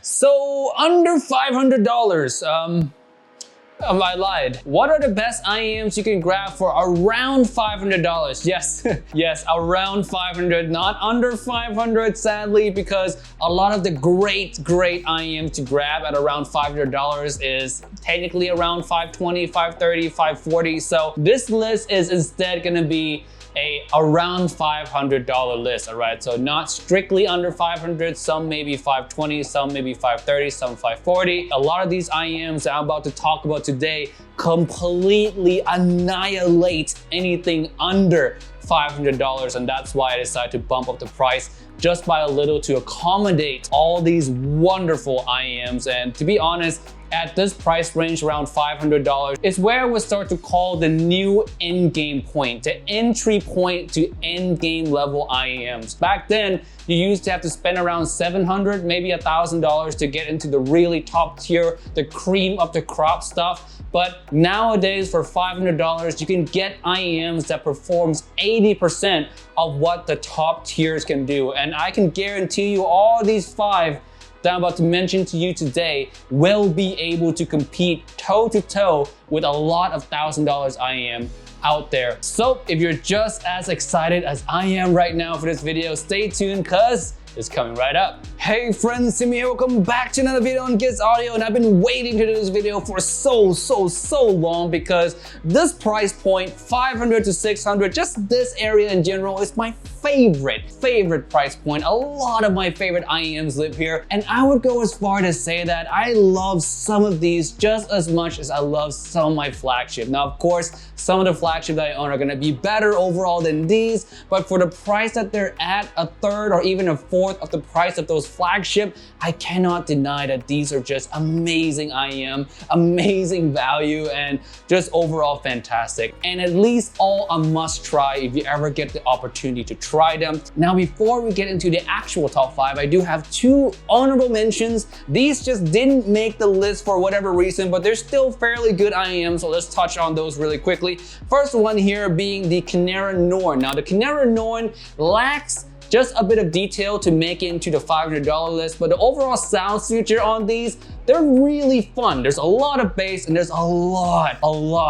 So under $500. I lied. What are the best IEMs you can grab for around $500? Yes, yes, around 500, not under 500, sadly, because a lot of the great IEMs to grab at around $500 is technically around 520, 530, 540. So this list is instead gonna be around $500 list, all right? So not strictly under 500, some maybe 520, some maybe 530, some 540. A lot of these IEMs that I'm about to talk about today completely annihilate anything under $500, and that's why I decided to bump up the price just by a little to accommodate all these wonderful IEMs. And to be honest, at this price range around $500 is where I would start to call the new end game point, the entry point to end game level IEMs. Back then, you used to have to spend around $700, maybe $1,000 to get into the really top tier, the cream of the crop stuff. But nowadays for $500, you can get IEMs that performs 80% of what the top tiers can do. And I can guarantee you all these 5 that I'm about to mention to you today will be able to compete toe to toe with a lot of $1,000 IEM out there. So if you're just as excited as I am right now for this video, stay tuned cause it's coming right up. Hey friends, Simi here. Welcome back to another video on Giz Audio, and I've been waiting to do this video for so long because this price point, 500 to 600, just this area in general is my favorite price point. A lot of my favorite IEMs live here, and I would go as far to say that I love some of these just as much as I love some of my flagship. Now, of course, some of the flagship that I own are gonna be better overall than these, but for the price that they're at, a third or even a fourth of the price of those flagship, I cannot deny that these are just amazing IEM, amazing value, and just overall fantastic. And at least all a must try if you ever get the opportunity to try them. Now, before we get into the actual top 5, I do have 2 honorable mentions. These just didn't make the list for whatever reason, but they're still fairly good IEMs, so let's touch on those really quickly. First one here being the Canara Norn. Now, the Canara Norn lacks just a bit of detail to make it into the $500 list, but the overall sound signature on these, they're really fun. There's a lot of bass and there's a lot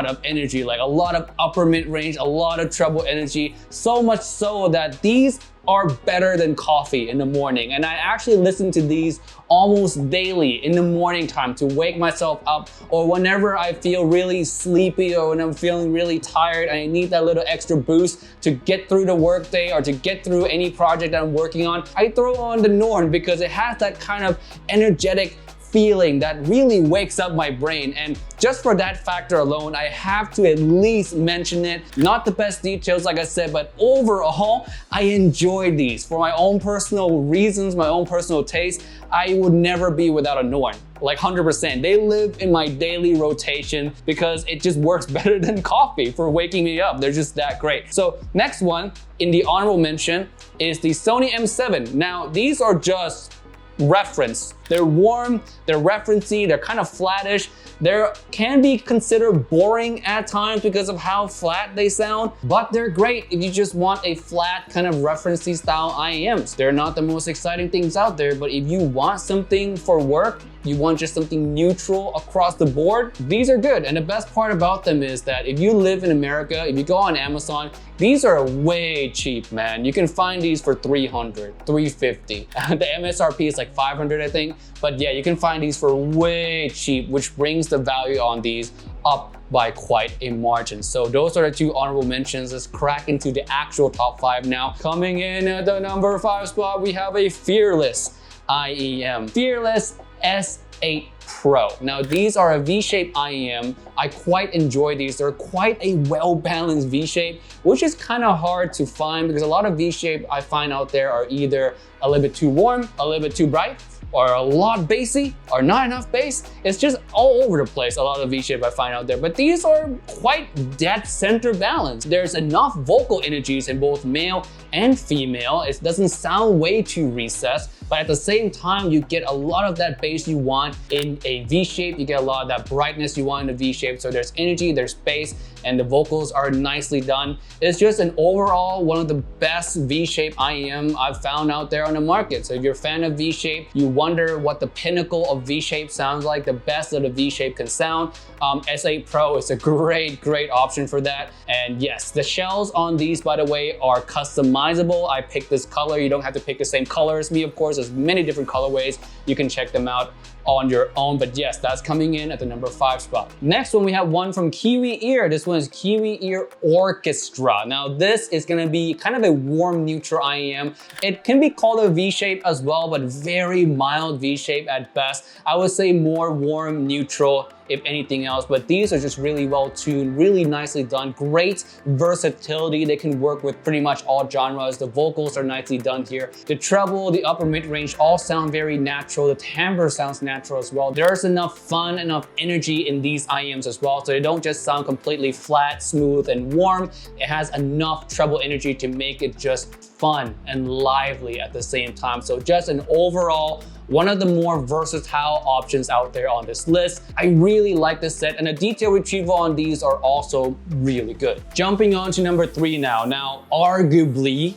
of energy, like a lot of upper mid-range, a lot of treble energy, so much so that these are better than coffee in the morning. And I actually listen to these almost daily in the morning time to wake myself up, or whenever I feel really sleepy or when I'm feeling really tired and I need that little extra boost to get through the workday or to get through any project that I'm working on. I throw on the Norn because it has that kind of energetic feeling that really wakes up my brain. And just for that factor alone, I have to at least mention it. Not the best details, like I said, but overall, I enjoy these. For my own personal reasons, my own personal taste, I would never be without a Norn. Like 100%. They live in my daily rotation because it just works better than coffee for waking me up. They're just that great. So next one in the honorable mention is the Sony M7. Now, these are just reference. They're warm, they're referencey, they're kind of flattish. They can be considered boring at times because of how flat they sound, but they're great if you just want a flat kind of referencey style IEMs. They're not the most exciting things out there, but if you want something for work, you want just something neutral across the board, these are good. And the best part about them is that if you live in America, if you go on Amazon, these are way cheap, man. You can find these for $300, $350. The MSRP is like $500, I think. But yeah, you can find these for way cheap, which brings the value on these up by quite a margin. So those are the 2 honorable mentions. Let's crack into the actual top 5 now. Coming in at the number 5 spot, we have a Fearless IEM. Fearless S8 Pro. Now, these are a V-shape IEM. I quite enjoy these. They're quite a well-balanced V-shape, which is kind of hard to find because a lot of V-shape I find out there are either a little bit too warm, a little bit too bright, or a lot bassy, or not enough bass. It's just all over the place, a lot of V-shape I find out there. But these are quite dead center balanced. There's enough vocal energies in both male and female. It doesn't sound way too recessed, but at the same time, you get a lot of that bass you want in a V-shape. You get a lot of that brightness you want in a V-shape. So there's energy, there's bass, and the vocals are nicely done. It's just an overall one of the best V-shape IEM I've found out there on the market. So if you're a fan of V-shape, you wonder what the pinnacle of V-shape sounds like, the best that a V-shape can sound, S8 Pro is a great option for that. And yes, the shells on these, by the way, are customizable. I picked this color. You don't have to pick the same color as me, of course. There's many different colorways. You can check them out on your own, but yes, that's coming in at the number 5 spot. Next one, we have one from Kiwi Ear. This one is Kiwi Ear Orchestra. Now this is gonna be kind of a warm neutral IEM. It can be called a V-shape as well, but very mild V-shape at best. I would say more warm neutral if anything else, but these are just really well tuned, really nicely done, great versatility. They can work with pretty much all genres. The vocals are nicely done here. The treble, the upper mid-range all sound very natural. The timbre sounds natural as well. There's enough fun, enough energy in these IEMs as well, so they don't just sound completely flat, smooth, and warm. It has enough treble energy to make it just fun and lively at the same time. So just an overall one of the more versatile options out there on this list. I really like this set, and the detail retrieval on these are also really good. Jumping on to number 3 now. Now, arguably,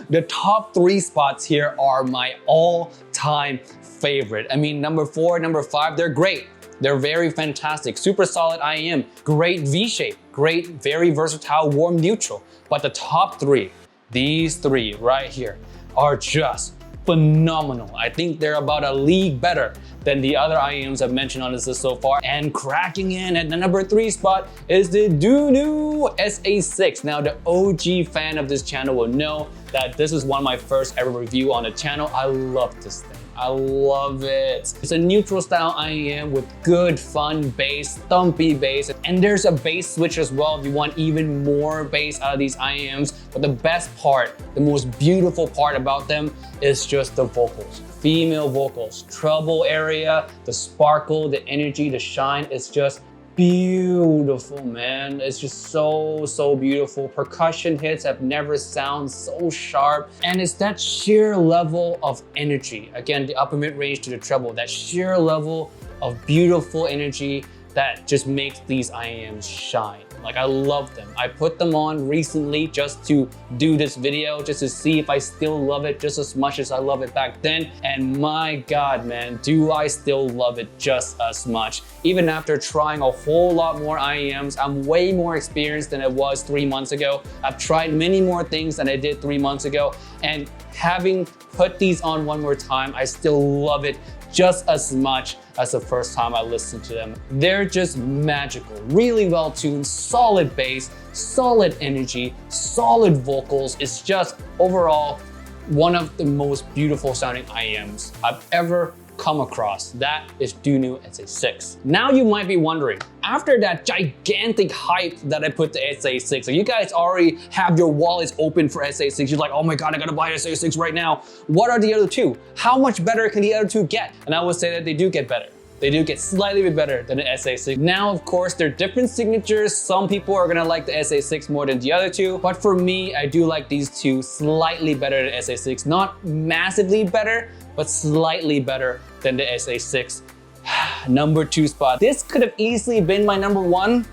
the top 3 spots here are my all-time favorite. I mean, number 4, number 5, they're great. They're very fantastic, super solid IEM, great V-shape, great, very versatile, warm neutral. But the top 3, these 3 right here, are just phenomenal. I think they're about a league better than the other IEMs I've mentioned on this list so far. And cracking in at the number 3 spot is the Dunu SA6. Now, the OG fan of this channel will know that this is one of my first ever review on the channel. I love this thing. I love it. It's a neutral style IEM with good fun bass, thumpy bass, and there's a bass switch as well if you want even more bass out of these IEMs. But the best part, the most beautiful part about them is just the vocals. Female vocals, treble area, the sparkle, the energy, the shine, it's just beautiful, man. It's just so beautiful. Percussion hits have never sounded so sharp, and it's that sheer level of energy. Again, the upper mid-range to the treble, that sheer level of beautiful energy that just makes these IEMs shine. Like, I love them. I put them on recently just to do this video, just to see if I still love it just as much as I loved it back then. And my God, man, do I still love it just as much. Even after trying a whole lot more IEMs, I'm way more experienced than I was 3 months ago. I've tried many more things than I did 3 months ago. And having put these on one more time, I still love it just as much as the first time I listened to them. They're just magical, really well tuned, solid bass, solid energy, solid vocals. It's just overall one of the most beautiful sounding IEMs I've ever come across. That is Dunu SA6. Now you might be wondering, after that gigantic hype that I put to SA6, so you guys already have your wallets open for SA6, you're like, oh my God, I gotta buy SA6 right now. What are the other 2? How much better can the other 2 get? And I would say that they do get better. They do get slightly bit better than the SA6. Now, of course, they're different signatures. Some people are gonna like the SA6 more than the other 2, but for me, I do like these 2 slightly better than SA6. Not massively better, but slightly better than the SA6. Number 2 spot. This could have easily been my number 1,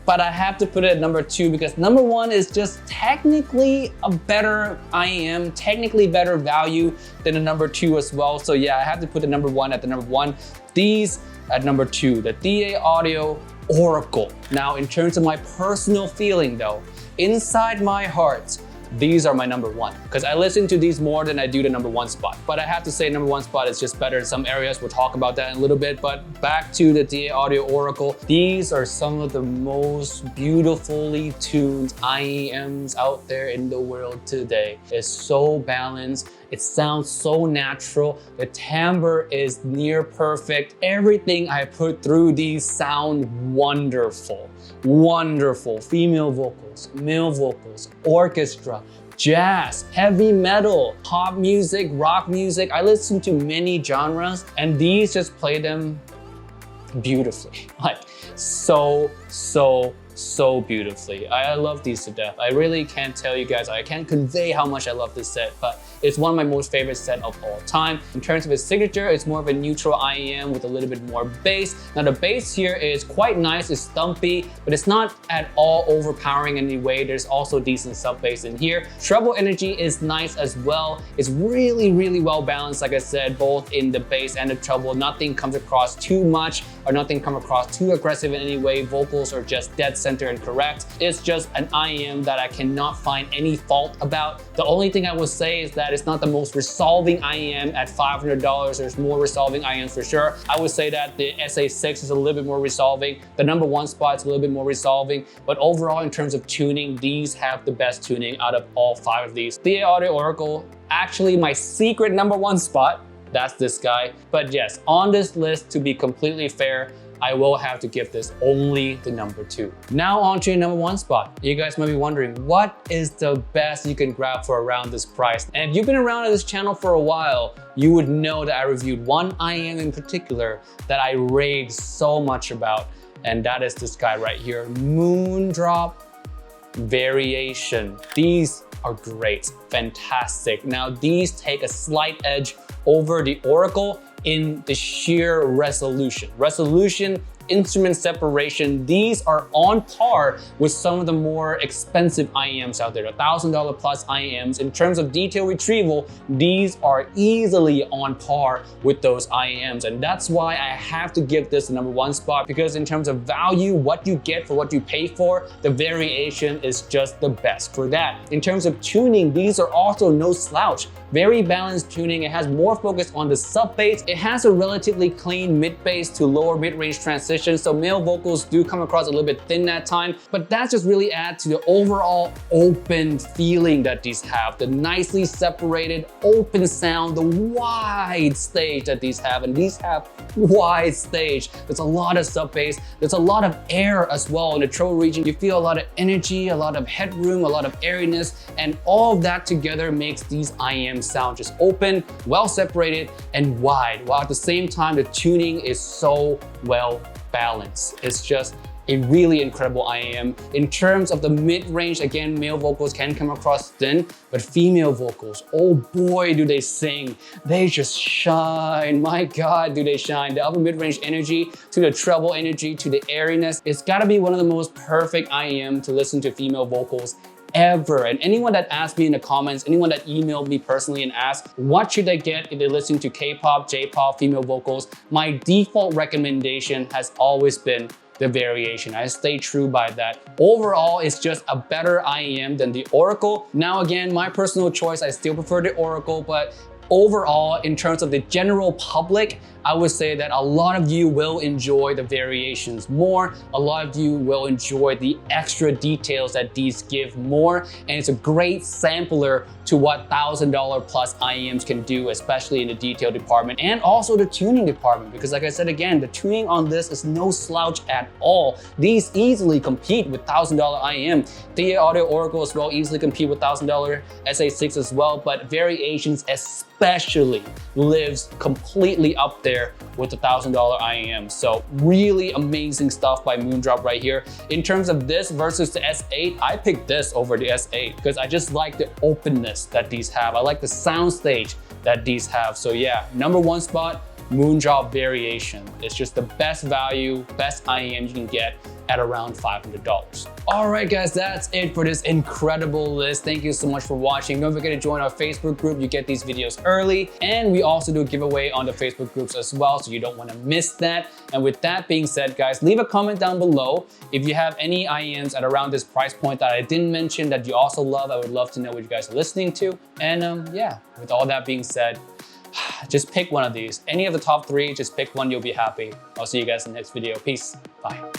but I have to put it at number 2 because number 1 is just technically a better IEM, technically better value than the number 2 as well. So yeah, I have to put the number 1 at the number 1. These at number 2, the DA Audio Oracle. Now, in terms of my personal feeling though, inside my heart, these are my number 1 because I listen to these more than I do the number 1 spot. But I have to say number 1 spot is just better in some areas. We'll talk about that in a little bit, but back to the DA Audio Oracle. These are some of the most beautifully tuned IEMs out there in the world today. It's so balanced. It sounds so natural. The timbre is near perfect. Everything I put through these sound wonderful. Wonderful. Female vocals, male vocals, orchestra, jazz, heavy metal, pop music, rock music. I listen to many genres and these just play them beautifully. Like so so beautifully. I love these to death. I really can't tell you guys, I can't convey how much I love this set, but it's one of my most favorite set of all time. In terms of its signature, it's more of a neutral IEM with a little bit more bass. Now the bass here is quite nice, it's thumpy, but it's not at all overpowering in any way. There's also decent sub bass in here. Treble energy is nice as well. It's really, really well balanced, like I said, both in the bass and the treble. Nothing comes across too much or nothing comes across too aggressive in any way. Vocals are just dead center and correct. It's just an IEM that I cannot find any fault about. The only thing I will say is that it's not the most resolving IEM at $500. There's more resolving IEMs for sure. I would say that the SA6 is a little bit more resolving. The number one spot is a little bit more resolving, but overall in terms of tuning, these have the best tuning out of all 5 of these. The Audio Oracle, actually my secret number 1 spot, that's this guy. But yes, on this list, to be completely fair, I will have to give this only the number 2. Now on to your number 1 spot. You guys might be wondering, what is the best you can grab for around this price? And if you've been around on this channel for a while, you would know that I reviewed one IEM in particular that I raved so much about, and that is this guy right here, Moondrop Variation. These are great, fantastic. Now these take a slight edge over the Oracle in the sheer resolution. Instrument separation, these are on par with some of the more expensive IEMs out there, the $1,000 plus IEMs. In terms of detail retrieval, these are easily on par with those IEMs. And that's why I have to give this the number 1 spot, because in terms of value, what you get for what you pay for, the Variation is just the best for that. In terms of tuning, these are also no slouch. Very balanced tuning. It has more focus on the sub bass. It has a relatively clean mid bass to lower mid-range transition, so male vocals do come across a little bit thin at time, but that just really adds to the overall open feeling that these have. The nicely separated open sound, the wide stage that these have, and these have wide stage. There's a lot of sub bass. There's a lot of air as well in the treble region. You feel a lot of energy, a lot of headroom, a lot of airiness, and all of that together makes these IEMs sound just open, well separated, and wide, while at the same time the tuning is so well balanced. It's just a really incredible IEM. In terms of the mid-range, again, male vocals can come across thin, but female vocals, oh boy, do they sing. They just shine. My God, do they shine. The upper mid-range energy to the treble energy to the airiness. It's gotta be one of the most perfect IEM to listen to female vocals ever. And anyone that asked me in the comments, anyone that emailed me personally and asked, what should they get if they're listening to K-pop, J-pop, female vocals? My default recommendation has always been the Variation. I stay true by that. Overall, it's just a better IEM than the Oracle. Now again, my personal choice, I still prefer the Oracle, but overall, in terms of the general public, I would say that a lot of you will enjoy the Variations more. A lot of you will enjoy the extra details that these give more. And it's a great sampler to what $1,000 plus IEMs can do, especially in the detail department and also the tuning department. Because like I said again, the tuning on this is no slouch at all. These easily compete with $1,000 IEM. The Audio Oracle as well easily compete with $1,000 SA6 as well, but Variations especially lives completely up there with the $1,000 IEM. So really amazing stuff by Moondrop right here. In terms of this versus the S8, I picked this over the S8 because I just like the openness that these have. I like the sound stage that these have. So yeah, number 1 spot, Moondrop Variation. It's just the best value, best IEM you can get at around $500. All right, guys, that's it for this incredible list. Thank you so much for watching. Don't forget to join our Facebook group. You get these videos early, and we also do a giveaway on the Facebook groups as well, so you don't want to miss that. And with that being said, guys, leave a comment down below if you have any IEMs at around this price point that I didn't mention that you also love. I would love to know what you guys are listening to. And yeah, with all that being said, just pick one of these. Any of the top 3, just pick one, you'll be happy. I'll see you guys in the next video. Peace. Bye.